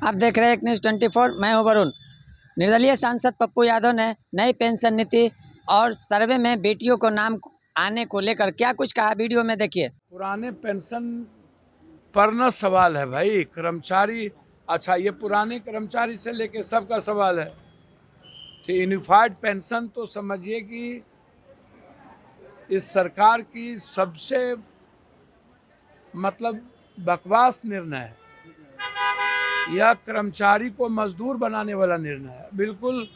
आप देख रहे हैं एक न्यूज़ 24। मैं हूं वरुण। निर्दलीय सांसद पप्पू यादव ने नई पेंशन नीति और सर्वे में बेटियों को नाम आने को लेकर क्या कुछ कहा, वीडियो में देखिए। पुराने पेंशन पर न सवाल है भाई, कर्मचारी। अच्छा, ये पुराने कर्मचारी से लेके सबका सवाल है कि यूनिफाइड पेंशन तो समझिए कि इस सरकार की सबसे बकवास निर्णय है। यह कर्मचारी को मजदूर बनाने वाला निर्णय है। बिल्कुल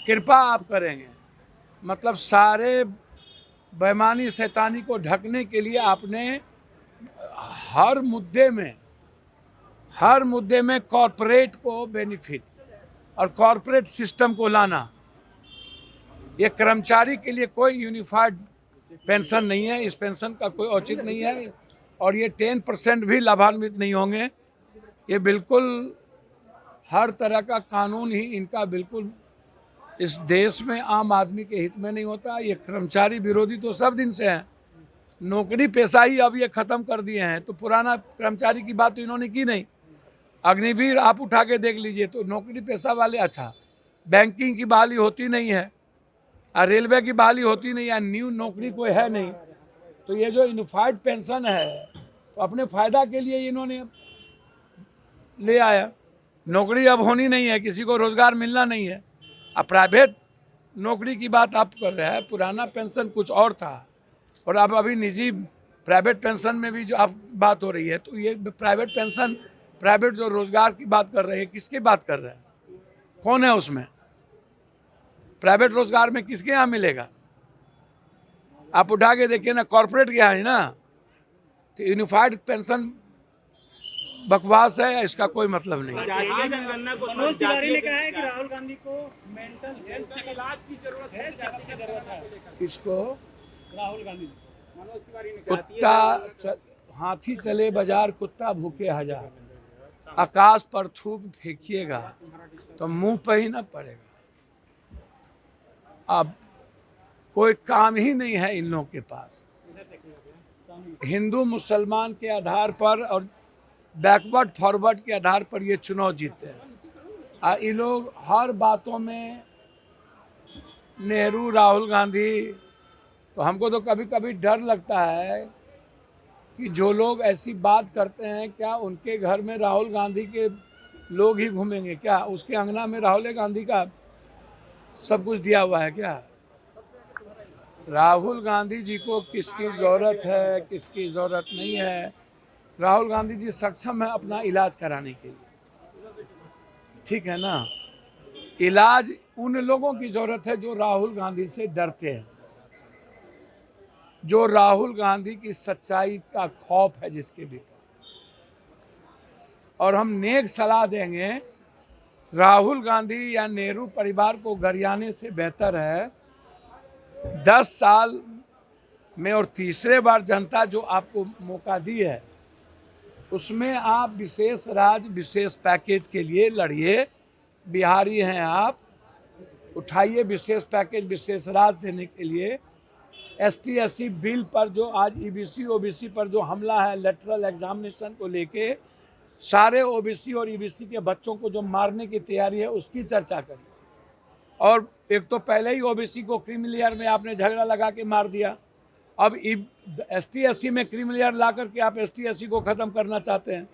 कृपा आप करेंगे, सारे बेईमानी शैतानी को ढकने के लिए आपने हर मुद्दे में कॉरपोरेट को बेनिफिट और कॉरपोरेट सिस्टम को लाना। ये कर्मचारी के लिए कोई यूनिफाइड पेंशन नहीं है। इस पेंशन का कोई औचित्य नहीं है और ये 10% भी लाभान्वित नहीं होंगे। ये बिल्कुल हर तरह का कानून ही इनका बिल्कुल इस देश में आम आदमी के हित में नहीं होता। ये कर्मचारी विरोधी तो सब दिन से हैं। नौकरी पेशा ही अब ये खत्म कर दिए हैं। तो पुराना कर्मचारी की बात तो इन्होंने की नहीं। अग्निवीर आप उठा के देख लीजिए तो नौकरी पेशा वाले, अच्छा बैंकिंग की बहाली होती नहीं है, रेलवे की बहाली होती नहीं है, न्यू नौकरी कोई है नहीं। तो ये जो यूनिफाइड पेंशन है तो अपने फायदा के लिए इन्होंने ले आया। नौकरी अब होनी नहीं है, किसी को रोजगार मिलना नहीं है। अब प्राइवेट नौकरी की बात आप कर रहे हैं। पुराना पेंशन कुछ और था और अब अभी निजी प्राइवेट पेंशन में भी जो आप बात हो रही है, तो ये प्राइवेट पेंशन, प्राइवेट जो रोजगार की बात कर रहे हैं, किसकी बात कर रहे हैं? कौन है उसमें? प्राइवेट रोजगार में किसके यहाँ मिलेगा? आप उठा के देखिए ना, कॉर्पोरेट के यहाँ है ना। तो यूनिफाइड पेंशन बकवास है, इसका कोई मतलब नहीं। मनोज तिवारी ने कहा है कि राहुल गांधी को मेंटल हेल्थ इलाज की जरूरत है। किसको? राहुल गांधी। मनोज तिवारी ने कुत्ता हाथी चले बाजार, कुत्ता भूखे हजार। आकाश पर थूक फेंकिएगा तो मुंह पर ही ना पड़ेगा। अब कोई काम ही नहीं है इन लोगों के पास। हिंदू मुसलमान के आधार पर और बैकवर्ड फॉरवर्ड के आधार पर ये चुनाव जीतते हैं। ये लोग हर बातों में नेहरू, राहुल गांधी। तो हमको तो कभी कभी डर लगता है कि जो लोग ऐसी बात करते हैं, क्या उनके घर में राहुल गांधी के लोग ही घूमेंगे क्या? उसके अंगना में राहुल गांधी का सब कुछ दिया हुआ है क्या? राहुल गांधी जी को किसकी ज़रूरत है, किसकी ज़रूरत नहीं है? राहुल गांधी जी सक्षम है अपना इलाज कराने के लिए, ठीक है ना। इलाज उन लोगों की ज़रूरत है जो राहुल गांधी से डरते हैं, जो राहुल गांधी की सच्चाई का खौफ है जिसके भीतर। और हम नेक सलाह देंगे, राहुल गांधी या नेहरू परिवार को गरियाने से बेहतर है 10 साल में और तीसरे बार जनता जो आपको मौका दी है उसमें आप विशेष राज्य विशेष पैकेज के लिए लड़िए। बिहारी हैं आप, उठाइए विशेष पैकेज विशेष राज्य देने के लिए। ST SC बिल पर जो आज EBC OBC पर जो हमला है, लेटरल एग्जामिनेशन को लेके, सारे OBC और EBC के बच्चों को जो मारने की तैयारी है उसकी चर्चा करिए। और एक तो पहले ही OBC को क्रीमिलियर में आपने झगड़ा लगा के मार दिया, अब ST SC में क्रीमिलियर ला करके आप ST SC को ख़त्म करना चाहते हैं।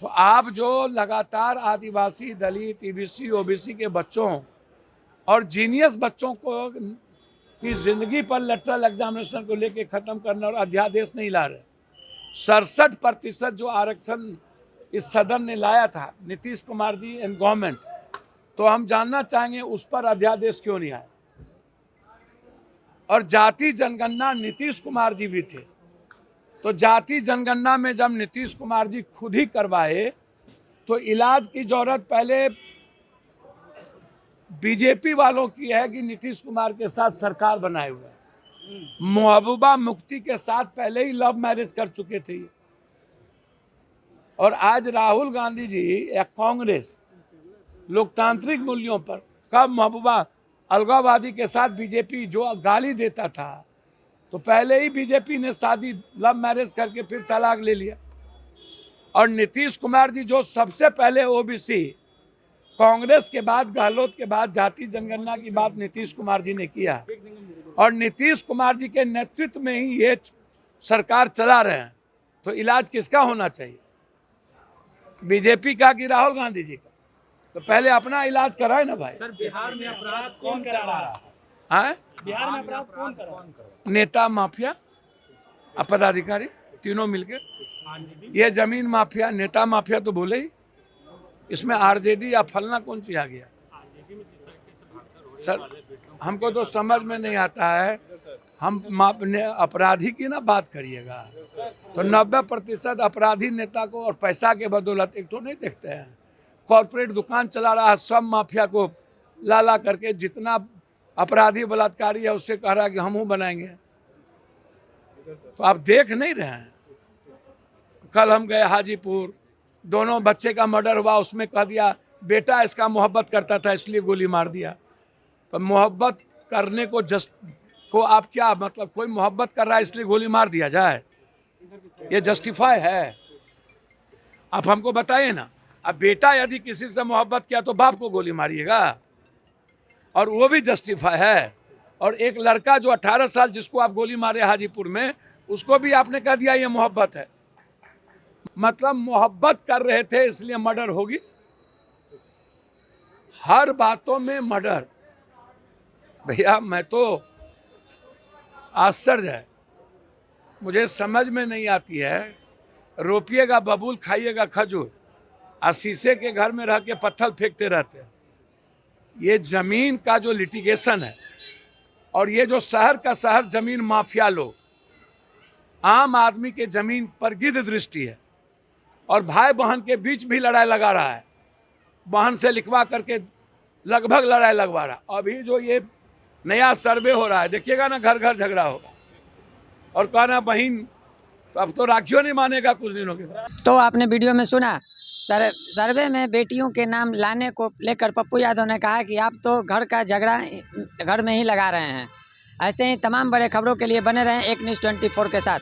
तो आप जो लगातार आदिवासी, दलित, EBC OBC के बच्चों और जीनियस बच्चों को की ज़िंदगी पर लेटरल एग्जामिनेशन को लेके ख़त्म करना और अध्यादेश नहीं ला रहे। 67% जो आरक्षण इस सदन ने लाया था, नीतीश कुमार जी एंड गवर्नमेंट, तो हम जानना चाहेंगे उस पर अध्यादेश क्यों नहीं आया। और जाति जनगणना नीतीश कुमार जी भी थे, तो जाति जनगणना में जब नीतीश कुमार जी खुद ही करवाए तो इलाज की जरूरत पहले बीजेपी वालों की है कि नीतीश कुमार के साथ सरकार बनाए हुए हैं। महबूबा मुफ्ती के साथ पहले ही लव मैरिज कर चुके थे। और आज राहुल गांधी जी या कांग्रेस लोकतांत्रिक मूल्यों पर, कब महबूबा अलगाववादी के साथ बीजेपी जो गाली देता था, तो पहले ही बीजेपी ने शादी लव मैरिज करके फिर तलाक ले लिया। और नीतीश कुमार जी जो सबसे पहले ओबीसी, कांग्रेस के बाद, गहलोत के बाद जाति जनगणना की बात नीतीश कुमार जी ने किया, और नीतीश कुमार जी के नेतृत्व में ही ये सरकार चला रहे हैं, तो इलाज किसका होना चाहिए? बीजेपी का कि राहुल गांधी जी का? तो पहले अपना इलाज कराए ना भाई। सर, बिहार में अपराध कौन करा रहा है? बिहार में अपराध कौन कर रहा है? नेता माफिया और पदाधिकारी तीनों मिलके। ये जमीन माफिया, नेता माफिया तो बोले ही, इसमें आरजेडी या फलना कौन सी आ गया? सर हमको तो समझ में नहीं आता है। हम अपराधी की ना बात करिएगा, तो 90% अपराधी नेता को और पैसा के बदौलत एक तो नहीं देखते हैं। कॉर्पोरेट दुकान चला रहा है, सब माफिया को लाला करके, जितना अपराधी बलात्कारी है उससे कह रहा है कि हम बनाएंगे। तो आप देख नहीं रहे हैं। कल हम गए हाजीपुर, दोनों बच्चे का मर्डर हुआ, उसमें कह दिया बेटा इसका मोहब्बत करता था इसलिए गोली मार दिया। तो मोहब्बत करने को आप क्या मतलब, कोई मोहब्बत कर रहा है इसलिए गोली मार दिया जाए? ये जस्टिफाई है? आप हमको बताइए ना। अब बेटा यदि किसी से मोहब्बत किया तो बाप को गोली मारिएगा, और वो भी जस्टिफाई है? और एक लड़का जो 18 साल जिसको आप गोली मारे हाजीपुर में, उसको भी आपने कह दिया ये मोहब्बत है। मतलब मोहब्बत कर रहे थे इसलिए मर्डर होगी? हर बातों में मर्डर। भैया मैं तो आश्चर्य है, मुझे समझ में नहीं आती है। रोपिएगा बबूल, खाइएगा खजूर, और शीशे के घर में रह के पत्थर फेंकते रहते हैं। ये जमीन का जो लिटिगेशन है, और ये जो शहर का शहर जमीन माफिया लोग, आम आदमी के जमीन पर गिद्ध दृष्टि है, और भाई बहन के बीच भी लड़ाई लगा रहा है। बहन से लिखवा करके लगभग लड़ाई लगवा रहा। अभी जो ये नया सर्वे हो रहा है, देखिएगा ना, घर घर झगड़ा होगा, और कहना बहन, तो अब तो राखियों नहीं मानेगा कुछ दिनों के बाद। तो आपने वीडियो में सुना, सर्वे में बेटियों के नाम लाने को लेकर पप्पू यादव ने कहा कि आप तो घर का झगड़ा घर में ही लगा रहे हैं। ऐसे ही तमाम बड़े खबरों के लिए बने रहें एक न्यूज़ 24 के साथ।